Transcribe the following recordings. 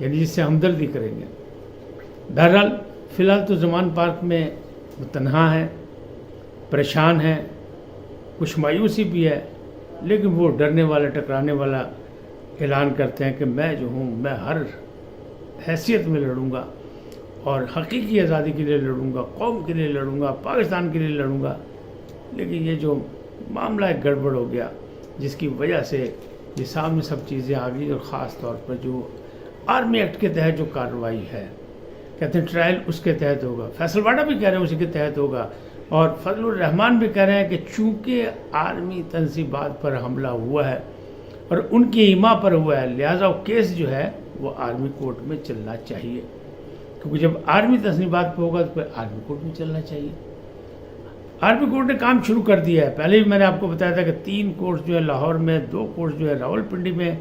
یعنی جس سے ہمدردی کریں گے. بہرحال فی الحال تو زمان پارک میں وہ تنہا ہیں، پریشان ہیں، کچھ مایوسی بھی ہے، لیکن وہ ڈرنے والا ٹکرانے والا اعلان کرتے ہیں کہ میں جو ہوں میں ہر حیثیت میں لڑوں گا اور حقیقی آزادی کے لیے لڑوں گا، قوم کے لیے لڑوں گا، پاکستان کے لیے لڑوں گا. لیکن یہ جو معاملہ ایک گڑبڑ ہو گیا جس کی وجہ سے یہ سامنے سب چیزیں آ گئی، اور خاص طور پر جو آرمی ایکٹ کے تحت جو کارروائی ہے، کہتے ہیں ٹرائل اس کے تحت ہوگا، فیصل واڈا بھی کہہ رہے ہیں اسی کے تحت ہوگا، اور فضل الرحمان بھی کہہ رہے ہیں کہ چونکہ آرمی تنصیبات پر حملہ ہوا ہے اور ان کی ایما پر ہوا ہے، لہٰذا وہ کیس جو ہے وہ آرمی کورٹ میں چلنا چاہیے، کیونکہ جب آرمی تنصیبات پہ ہوگا تو پھر آرمی کورٹ میں چلنا چاہیے. آرمی کورٹ نے کام شروع کر دیا ہے. پہلے بھی میں نے آپ کو بتایا تھا کہ 3 کورٹس جو ہے لاہور میں، 2 کورٹس جو ہے راول پنڈی میں،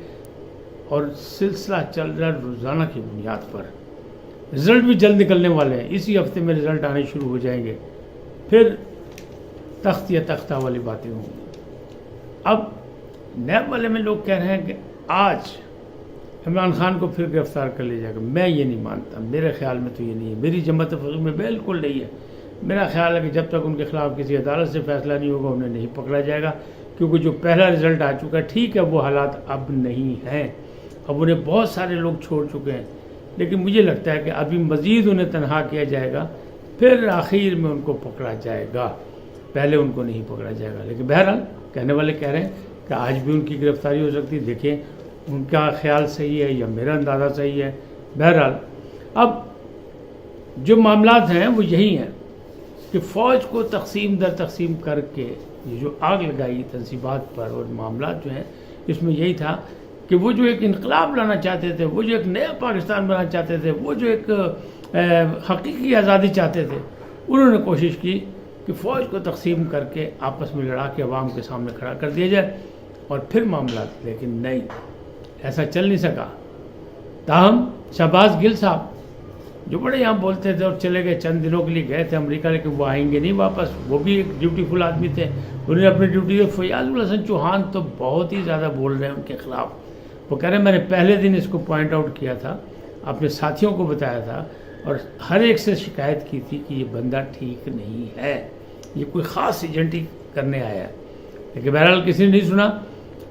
اور سلسلہ چل رہا ہے روزانہ کی بنیاد پر. رزلٹ بھی جلد نکلنے والے ہیں، اسی ہفتے میں رزلٹ آنے شروع ہو جائیں گے، پھر تخت یا تختہ والی باتیں ہوں گی. اب نیب والے میں لوگ کہہ رہے ہیں کہ آج عمران خان کو پھر گرفتار کر لیا جائے گا. میں یہ نہیں مانتا، میرے خیال میں تو یہ نہیں ہے، میری جماعت فقیہ میں بالکل نہیں ہے. میرا خیال ہے کہ جب تک ان کے خلاف کسی عدالت سے فیصلہ نہیں ہوگا انہیں نہیں پکڑا جائے گا، کیونکہ جو پہلا رزلٹ آ چکا ہے، ٹھیک ہے وہ حالات اب نہیں ہیں، اب انہیں بہت سارے لوگ چھوڑ چکے ہیں، لیکن مجھے لگتا ہے کہ ابھی مزید انہیں تنہا کیا جائے گا، پھر آخر میں ان کو پکڑا جائے گا، پہلے ان کو نہیں پکڑا جائے گا. لیکن بہرحال کہنے والے کہہ رہے ہیں کہ آج بھی ان کی گرفتاری ہو سکتی. دیکھیں ان کا خیال صحیح ہے یا میرا اندازہ صحیح ہے. بہرحال اب جو معاملات ہیں وہ یہی ہیں کہ فوج کو تقسیم در تقسیم کر کے یہ جو آگ لگائی تنصیبات پر، اور معاملات جو ہیں اس میں یہی تھا کہ وہ جو ایک انقلاب لانا چاہتے تھے، وہ جو ایک نیا پاکستان بنانا چاہتے تھے، وہ جو ایک حقیقی آزادی چاہتے تھے، انہوں نے کوشش کی کہ فوج کو تقسیم کر کے آپس میں لڑا کے عوام کے سامنے کھڑا کر دیا جائے اور پھر معاملات. لیکن نہیں، ایسا چل نہیں سکا. تاہم شہباز گل صاحب جو بڑے یہاں بولتے تھے اور چلے گئے، چند دنوں کے لیے گئے تھے امریکہ، لیکن وہ آئیں گے نہیں واپس. وہ بھی ایک ڈیوٹیفل آدمی تھے، انہوں نے اپنی ڈیوٹی سے. فیاض الحسن چوہان تو بہت ہی زیادہ بول رہے ہیں ان کے خلاف. وہ کہہ رہے ہیں میں نے پہلے دن اس کو پوائنٹ آؤٹ کیا تھا، اپنے ساتھیوں کو بتایا تھا اور ہر ایک سے شکایت کی تھی کہ یہ بندہ ٹھیک نہیں ہے، یہ کوئی خاص ایجنٹی کرنے آیا ہے. لیکن بہرحال کسی نے نہیں سنا.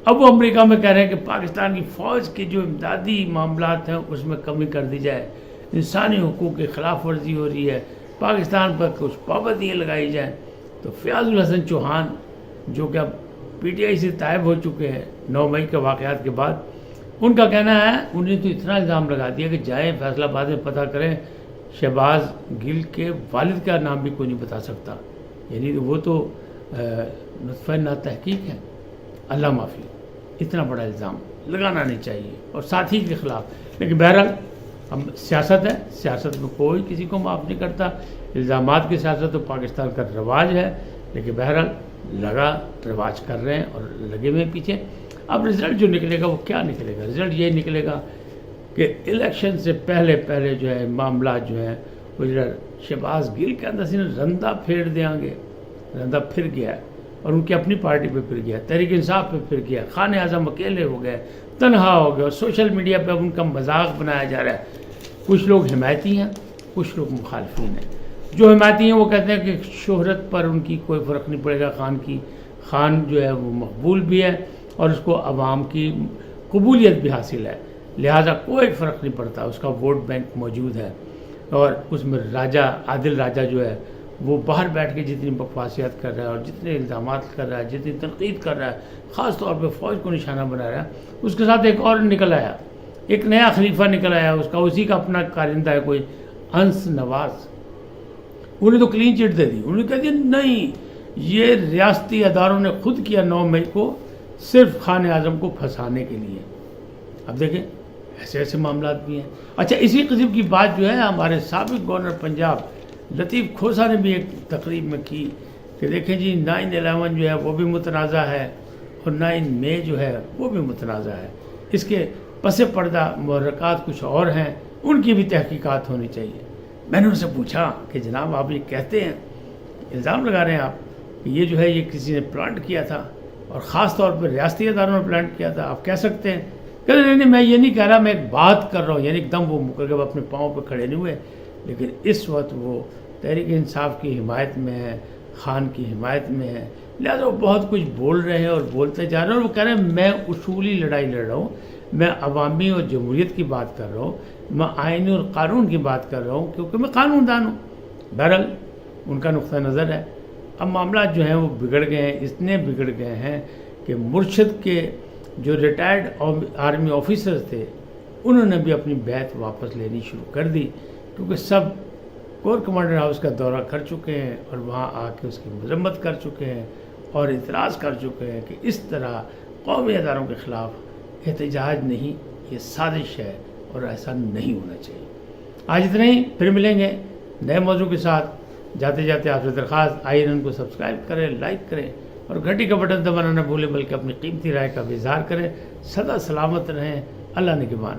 اب وہ امریکہ میں کہہ رہے ہیں کہ پاکستان کی فوج کی جو امدادی معاملات ہیں اس میں کمی کر دی جائے، انسانی حقوق کی خلاف ورزی ہو رہی ہے، پاکستان پر کچھ پابندیاں لگائی جائیں. تو فیاض الحسن چوہان جو کہ اب پی ٹی آئی سے طائب ہو چکے ہیں 9 مئی کے واقعات کے بعد، ان کا کہنا ہے انہیں تو اتنا الزام لگا دیا کہ جائیں فیصلہ آباد میں پتہ کریں، شہباز گل کے والد کا نام بھی کوئی نہیں بتا سکتا. یعنی وہ تو نطفہ نا تحقیق ہے. اللہ معافی، اتنا بڑا الزام لگانا نہیں چاہیے اور ساتھی کے خلاف. لیکن بہرحال ہم سیاست ہے، سیاست میں کوئی کسی کو معاف نہیں کرتا. الزامات کی سیاست تو پاکستان کا رواج ہے، لیکن بہرحال لگا رواج کر رہے ہیں اور لگے ہوئے پیچھے. اب رزلٹ جو نکلے گا وہ کیا نکلے گا؟ رزلٹ یہ نکلے گا کہ الیکشن سے پہلے جو ہے معاملات جو ہیں وہ شہباز گل کے اندر سے رندہ پھیر دیں گے. رندہ پھر گیا ہے اور ان کی اپنی پارٹی پہ پھر گیا، تحریک انصاف پہ پھر گیا، خان اعظم اکیلے ہو گئے، تنہا ہو گئے، اور سوشل میڈیا پہ اب ان کا مذاق بنایا جا رہا ہے. کچھ لوگ حمایتی ہیں، کچھ لوگ مخالفین ہیں. جو حمایتی ہیں وہ کہتے ہیں کہ شہرت پر ان کی کوئی فرق نہیں پڑے گا، خان جو ہے وہ مقبول بھی ہے اور اس کو عوام کی قبولیت بھی حاصل ہے، لہٰذا کوئی فرق نہیں پڑتا، اس کا ووٹ بینک موجود ہے. اور اس میں عادل راجہ جو ہے وہ باہر بیٹھ کے جتنی بکواسیات کر رہا ہے اور جتنے الزامات کر رہا ہے، جتنی تنقید کر رہا ہے، خاص طور پہ فوج کو نشانہ بنا رہا ہے، اس کے ساتھ ایک اور نکل آیا، ایک نیا خلیفہ نکل آیا، اس کا اسی کا اپنا کارندہ ہے کوئی انس نواز. انہیں تو کلین چٹ دے دی، انہوں نے کہہ دیا نہیں یہ ریاستی اداروں نے خود کیا 9 مئی کو صرف خان اعظم کو پھنسانے کے لیے. اب دیکھیں ایسے معاملات بھی ہیں. اچھا اسی قسم کی بات جو ہے ہمارے سابق گورنر پنجاب لطیف کھوسا نے بھی ایک تقریب میں کی کہ دیکھیں جی 9/11 جو ہے وہ بھی متنازع ہے اور 9 مئی جو ہے وہ بھی متنازع ہے، اس کے پس پردہ محرکات کچھ اور ہیں، ان کی بھی تحقیقات ہونی چاہیے. میں نے ان سے پوچھا کہ جناب آپ یہ کہتے ہیں، الزام لگا رہے ہیں آپ کہ یہ جو ہے یہ کسی نے پلانٹ کیا تھا اور خاص طور پر ریاستی اداروں نے پلانٹ کیا تھا، آپ کہہ سکتے ہیں کہتے نہیں میں یہ نہیں کہہ رہا، میں ایک بات کر رہا ہوں، یعنی ایک دم وہ مکر کے اپنے پاؤں پہ کھڑے نہیں ہوئے، لیکن اس وقت وہ تحریک انصاف کی حمایت میں ہے، خان کی حمایت میں ہے، لہٰذا وہ بہت کچھ بول رہے ہیں اور بولتے جا رہے ہیں، اور وہ کہہ رہے ہیں میں اصولی لڑائی لڑ رہا ہوں، میں عوامی اور جمہوریت کی بات کر رہا ہوں، میں آئین اور قانون کی بات کر رہا ہوں، کیونکہ میں قانون دان ہوں۔ بہرحال ان کا نقطہ نظر ہے۔ اب معاملات جو ہیں وہ بگڑ گئے ہیں، اتنے بگڑ گئے ہیں کہ مرشد کے جو ریٹائرڈ آرمی آفیسرز تھے انہوں نے بھی اپنی بیعت واپس لینی شروع کر دی، کیونکہ سب کور کمانڈر ہاؤس کا دورہ کر چکے ہیں اور وہاں آ کے اس کی مذمت کر چکے ہیں اور اعتراض کر چکے ہیں کہ اس طرح قومی اداروں کے خلاف احتجاج نہیں، یہ سازش ہے اور ایسا نہیں ہونا چاہیے۔ آج اتنا ہی، پھر ملیں گے نئے موضوع کے ساتھ۔ جاتے جاتے آپ سے درخواست، INN کو سبسکرائب کریں، لائک کریں اور گھنٹی کا بٹن دبانا نہ بھولیں، بلکہ اپنی قیمتی رائے کا بھی اظہار کریں۔ سدا سلامت رہیں، اللہ نگہبان۔